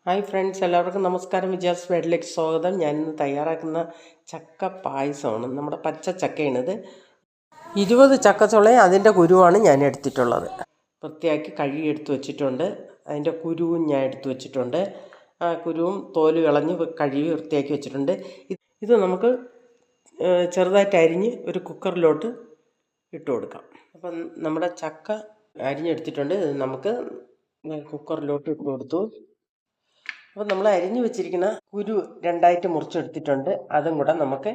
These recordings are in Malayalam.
ഹായ് ഫ്രണ്ട്സ്, എല്ലാവർക്കും നമസ്കാരം. വിജയാസ് വേഡിലേക്ക് സ്വാഗതം. ഞാനിന്ന് തയ്യാറാക്കുന്ന ചക്ക പായസമാണ്. നമ്മുടെ പച്ച ചക്കയാണിത്. 20 ചക്കച്ചുളയും അതിൻ്റെ കുരുവാണ് ഞാൻ എടുത്തിട്ടുള്ളത്. വൃത്തിയാക്കി കഴുകി എടുത്ത് വെച്ചിട്ടുണ്ട്. അതിൻ്റെ കുരുവും ഞാൻ എടുത്ത് വെച്ചിട്ടുണ്ട്. ആ കുരുവും തോല് കളഞ്ഞ് കഴുകി വൃത്തിയാക്കി വെച്ചിട്ടുണ്ട്. ഇത് നമുക്ക് ചെറുതായിട്ട് അരിഞ്ഞ് ഒരു കുക്കറിലോട്ട് ഇട്ട് കൊടുക്കാം. അപ്പം നമ്മുടെ ചക്ക അരിഞ്ഞെടുത്തിട്ടുണ്ട്. ഇത് നമുക്ക് കുക്കറിലോട്ട് ഇട്ട് കൊടുത്തു. അപ്പോൾ നമ്മൾ അരിഞ്ഞു വെച്ചിരിക്കുന്ന കുരു രണ്ടായിട്ട് മുറിച്ചെടുത്തിട്ടുണ്ട്. അതും കൂടെ നമുക്ക്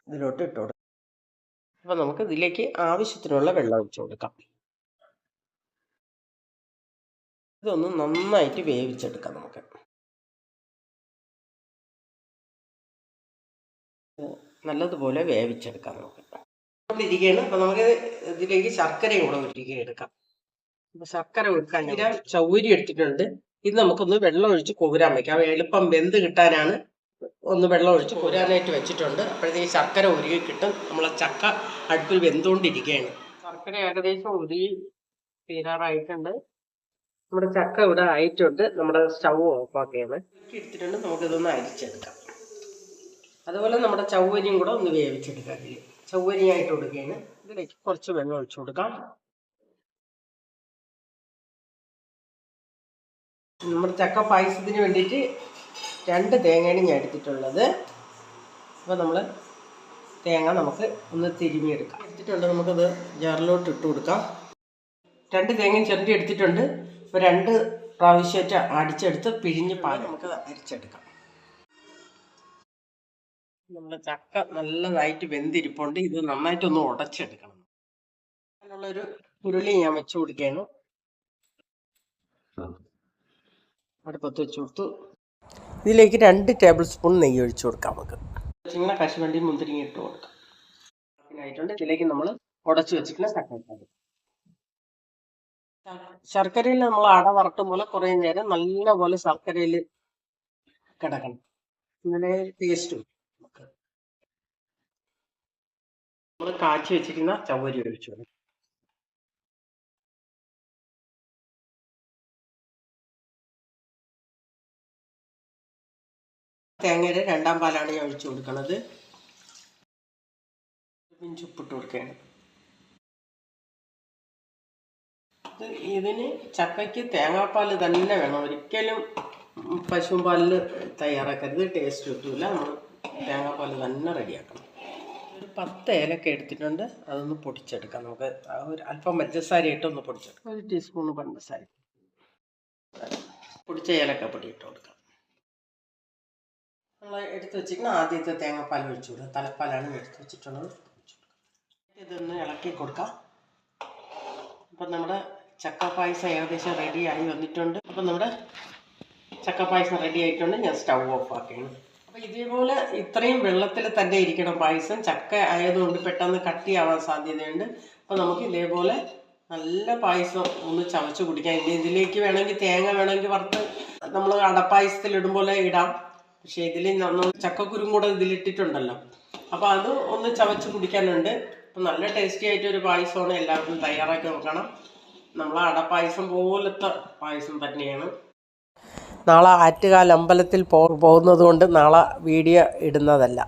ഇതിലോട്ട് ഇട്ട് കൊടുക്കാം. അപ്പോൾ നമുക്ക് ഇതിലേക്ക് ആവശ്യത്തിനുള്ള വെള്ളം ഒഴിച്ചു കൊടുക്കാം. ഇതൊന്ന് നന്നായിട്ട് വേവിച്ചെടുക്കാം. നമുക്ക് നല്ലതുപോലെ വേവിച്ചെടുക്കാം. ഇരിക്കുകയാണ്. അപ്പോൾ നമുക്ക് ഇതിലേക്ക് ശർക്കരയും കൂടെ ഉരുക്കി എടുക്കാം. അപ്പോൾ ശർക്കര ഉരുക്കാൻ ചൗരി എടുത്തിട്ടുണ്ട്. ഇത് നമുക്കൊന്ന് വെള്ളം ഒഴിച്ച് കോരാൻ വയ്ക്കാം. എളുപ്പം വെന്ത് കിട്ടാനാണ് ഒന്ന് വെള്ളം ഒഴിച്ച് കോരാനായിട്ട് വെച്ചിട്ടുണ്ട്. അപ്പോഴത്തേക്ക് ശർക്കര ഉരുകി കിട്ടും. നമ്മളെ ചക്ക അടുപ്പിൽ വെന്തുകൊണ്ടിരിക്കുകയാണ്. ശർക്കര ഏകദേശം ഉരുകി തീരാറായിട്ടുണ്ട്. നമ്മുടെ ചക്ക ഇവിടെ ആയിട്ടുണ്ട്. നമ്മുടെ സ്റ്റൗ ഓഫാക്കിയാണ് എടുത്തിട്ടുണ്ട്. നമുക്കിതൊന്ന് അരിച്ചെടുക്കാം. അതുപോലെ നമ്മുടെ ചൗവരിയും കൂടെ ഒന്ന് വേവിച്ചെടുക്കാം. ചൗവരിയായിട്ട് കൊടുക്കുകയാണ്. ഇതിലേക്ക് കുറച്ച് വെള്ളം ഒഴിച്ചു കൊടുക്കാം. നമ്മുടെ ചക്ക പായസത്തിന് വേണ്ടിയിട്ട് 2 തേങ്ങയാണ് ഞാൻ എടുത്തിട്ടുള്ളത്. അപ്പോൾ നമ്മൾ തേങ്ങ നമുക്ക് ഒന്ന് തിരുമിയെടുക്കാം. എടുത്തിട്ടുണ്ട്. നമുക്കത് ജാറിലോട്ട് ഇട്ട് കൊടുക്കാം. 2 തേങ്ങയും ചിരണ്ടി എടുത്തിട്ടുണ്ട്. ഇപ്പോൾ 2 പ്രാവശ്യമായിട്ട് അടിച്ചെടുത്ത് പിഴിഞ്ഞ് പാൽ നമുക്ക് അരിച്ചെടുക്കാം. നമ്മുടെ ചക്ക നല്ലതായിട്ട് വെന്തിരിപ്പുണ്ട്. ഇത് നന്നായിട്ടൊന്ന് ഉടച്ചെടുക്കണം. അതിനുള്ളൊരു ഉരുളി ഞാൻ വെച്ച് കൊടുക്കുകയാണ്. അടുപ്പത്ത് വെച്ച് കൊടുത്തു. ഇതിലേക്ക് 2 ടേബിൾ സ്പൂൺ നെയ്യ് ഒഴിച്ചു കൊടുക്കാം. നമുക്ക് ഇങ്ങനെ കശുവണ്ടി മുന്തിരിങ്ങ ഇട്ട് കൊടുക്കാം. ആയിട്ടുണ്ട്. ഇതിലേക്ക് നമ്മൾ ഉടച്ചു വെച്ചിട്ടുള്ള ശർക്കരയിൽ നമ്മൾ അട വറട്ടും പോലെ കുറേ നേരം നല്ലപോലെ ശർക്കരയിൽ കിടക്കണം. ഇങ്ങനെ ടേസ്റ്റ് നമ്മൾ കാച്ചി വെച്ചിരിക്കുന്ന ചവ്വരി ഒഴിച്ചു കൊടുക്കും. തേങ്ങയുടെ 2ാം പാലാണ് ഞാൻ ഒഴിച്ചു കൊടുക്കുന്നത്. പിഞ്ചുപ്പിട്ട് കൊടുക്കുകയാണ്. ഇതിന് ചക്കയ്ക്ക് തേങ്ങാപ്പാൽ തന്നെ വേണം. ഒരിക്കലും പശുവും പാലിൽ തയ്യാറാക്കരുത്. ടേസ്റ്റ് കിട്ടില്ല. നമ്മൾ തേങ്ങാപ്പാൽ തന്നെ റെഡിയാക്കണം. ഒരു 10 ഏലക്ക എടുത്തിട്ടുണ്ട്. അതൊന്ന് പൊടിച്ചെടുക്കാം. നമുക്ക് ഒരു അല്പം പഞ്ചസാര ഇട്ടൊന്ന് പൊടിച്ചെടുക്കാം. 1 ടീസ്പൂൺ പഞ്ചസാര പൊടിച്ച ഏലക്കപ്പൊടി ഇട്ട് കൊടുക്കാം. നമ്മൾ എടുത്ത് വെച്ചിരിക്കുന്ന ആദ്യത്തെ തേങ്ങാപ്പാൽ ഒഴിച്ചു കൊടുക്കുക. തലപ്പാലാണ് എടുത്ത് വെച്ചിട്ടുള്ളത്. ഇതൊന്ന് ഇളക്കി കൊടുക്കാം. അപ്പം നമ്മുടെ ചക്ക പായസം ഏകദേശം റെഡി ആയി വന്നിട്ടുണ്ട്. അപ്പം നമ്മുടെ ചക്ക പായസം റെഡി ആയിട്ടുണ്ട്. ഞാൻ സ്റ്റൗ ഓഫ് ആക്കുകയാണ്. അപ്പം ഇതേപോലെ ഇത്രയും വെള്ളത്തിൽ തന്നെ ഇരിക്കണം പായസം. ചക്ക ആയതുകൊണ്ട് പെട്ടെന്ന് കട്ടിയാവാൻ സാധ്യതയുണ്ട്. അപ്പം നമുക്ക് ഇതേപോലെ നല്ല പായസം ഒന്ന് ചവച്ച് കുടിക്കാം. ഇനി ഇതിലേക്ക് വേണമെങ്കിൽ തേങ്ങ വേണമെങ്കിൽ വറുത്ത് നമ്മൾ അടപ്പായസത്തിൽ ഇടുമ്പോലെ ഇടാം. പക്ഷേ ഇതിൽ നമ്മൾ ചക്കക്കുരും കൂടെ ഇതിലിട്ടിട്ടുണ്ടല്ലോ. അപ്പോൾ അത് ഒന്ന് ചവച്ച് കുടിക്കാനുണ്ട്. അപ്പം നല്ല ടേസ്റ്റി ആയിട്ടൊരു പായസമാണ്. എല്ലാവരും തയ്യാറാക്കി നോക്കണം. നമ്മൾ അടപ്പായസം പോലത്തെ പായസം തന്നെയാണ്. നാളെ ആറ്റുകാൽ അമ്പലത്തിൽ പോകുന്നത് കൊണ്ട് നാളെ വീഡിയോ ഇടുന്നതല്ല.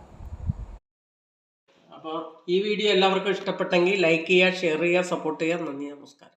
അപ്പോൾ ഈ വീഡിയോ എല്ലാവർക്കും ഇഷ്ടപ്പെട്ടെങ്കിൽ ലൈക്ക് ചെയ്യുക, ഷെയർ ചെയ്യുക, സപ്പോർട്ട് ചെയ്യുക. നന്ദി, നമസ്കാരം.